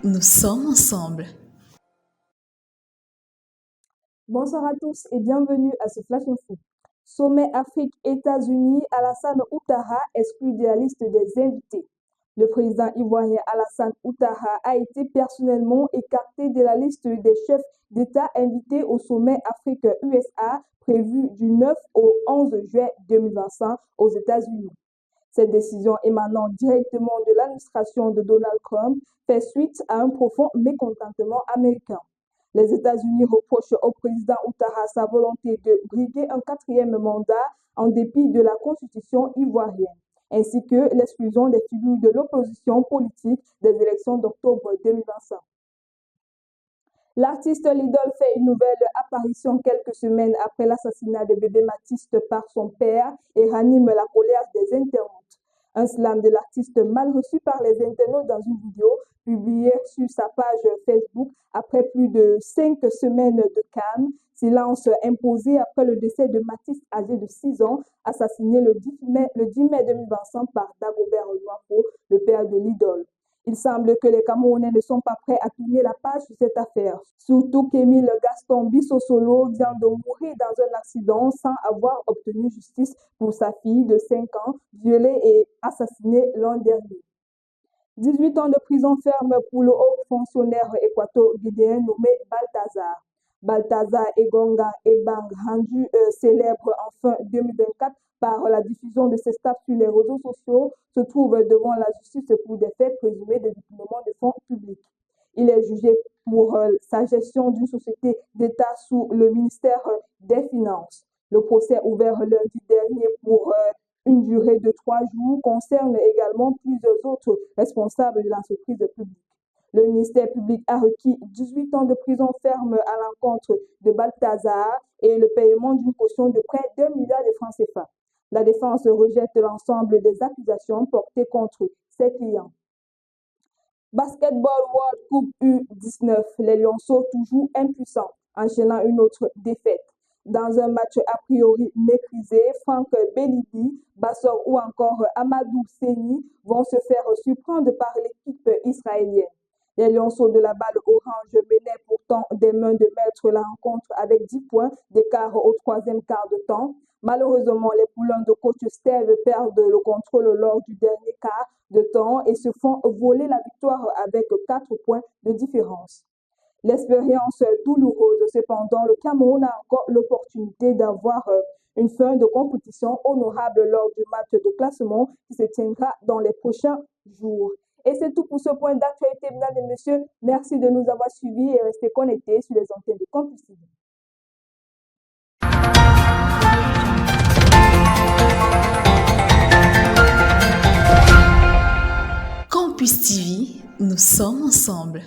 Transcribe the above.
nous sommes ensemble. Bonsoir à tous et bienvenue à ce Flash Info. Sommet Afrique-États-Unis, Alassane Ouattara exclu de la liste des invités. Le président ivoirien Alassane Ouattara a été personnellement écarté de la liste des chefs d'État invités au sommet Afrique-USA prévu du 9 au 11 juin 2025 aux États-Unis. Cette décision émanant directement de l'administration de Donald Trump fait suite à un profond mécontentement américain. Les États-Unis reprochent au président Ouattara sa volonté de briguer un quatrième mandat en dépit de la constitution ivoirienne, ainsi que l'exclusion des figures de l'opposition politique des élections d'octobre 2025. L'artiste Lidl fait une nouvelle apparition quelques semaines après l'assassinat de bébé Mathiste par son père et ranime la colère des internautes. Un slam de l'artiste mal reçu par les internautes dans une vidéo publiée sur sa page Facebook après plus de 5 semaines de calme, silence imposé après le décès de Mathiste âgé de 6 ans, assassiné le 10 mai 2025 par Dagobert Nwako, le père de Lidl. Il semble que les Camerounais ne sont pas prêts à tourner la page sur cette affaire. Surtout qu'Émile Gaston Bissosolo vient de mourir dans un accident sans avoir obtenu justice pour sa fille de 5 ans, violée et assassinée l'an dernier. 18 ans de prison ferme pour le haut fonctionnaire équato-guinéen nommé Balthazar. Balthazar Egonga Ebang, rendu célèbre en fin 2024 par la diffusion de ses stats sur les réseaux sociaux, se trouve devant la justice pour des faits présumés de détournement de fonds publics. Il est jugé pour sa gestion d'une société d'État sous le ministère des Finances. Le procès ouvert lundi dernier pour une durée de 3 jours concerne également plusieurs autres responsables de l'entreprise publique. Le ministère public a requis 18 ans de prison ferme à l'encontre de Balthazar et le paiement d'une caution de près d'1 milliard de francs CFA. La défense rejette l'ensemble des accusations portées contre ses clients. Basketball World Cup U19, les Lionceaux toujours impuissants, enchaînant une autre défaite. Dans un match a priori maîtrisé, Franck Belibi, Bassor ou encore Amadou Seni vont se faire surprendre par l'équipe israélienne. Les Lionceaux de la balle orange menaient pourtant des mains de maître la rencontre avec 10 points d'écart au troisième quart de temps. Malheureusement, les poulains de coach Steve perdent le contrôle lors du dernier quart de temps et se font voler la victoire avec 4 points de différence. L'expérience douloureuse, cependant, le Cameroun a encore l'opportunité d'avoir une fin de compétition honorable lors du match de classement qui se tiendra dans les prochains jours. Et c'est tout pour ce point d'actualité, mesdames et messieurs. Merci de nous avoir suivis et restez connectés sur les antennes de Campus TV. Campus TV, nous sommes ensemble.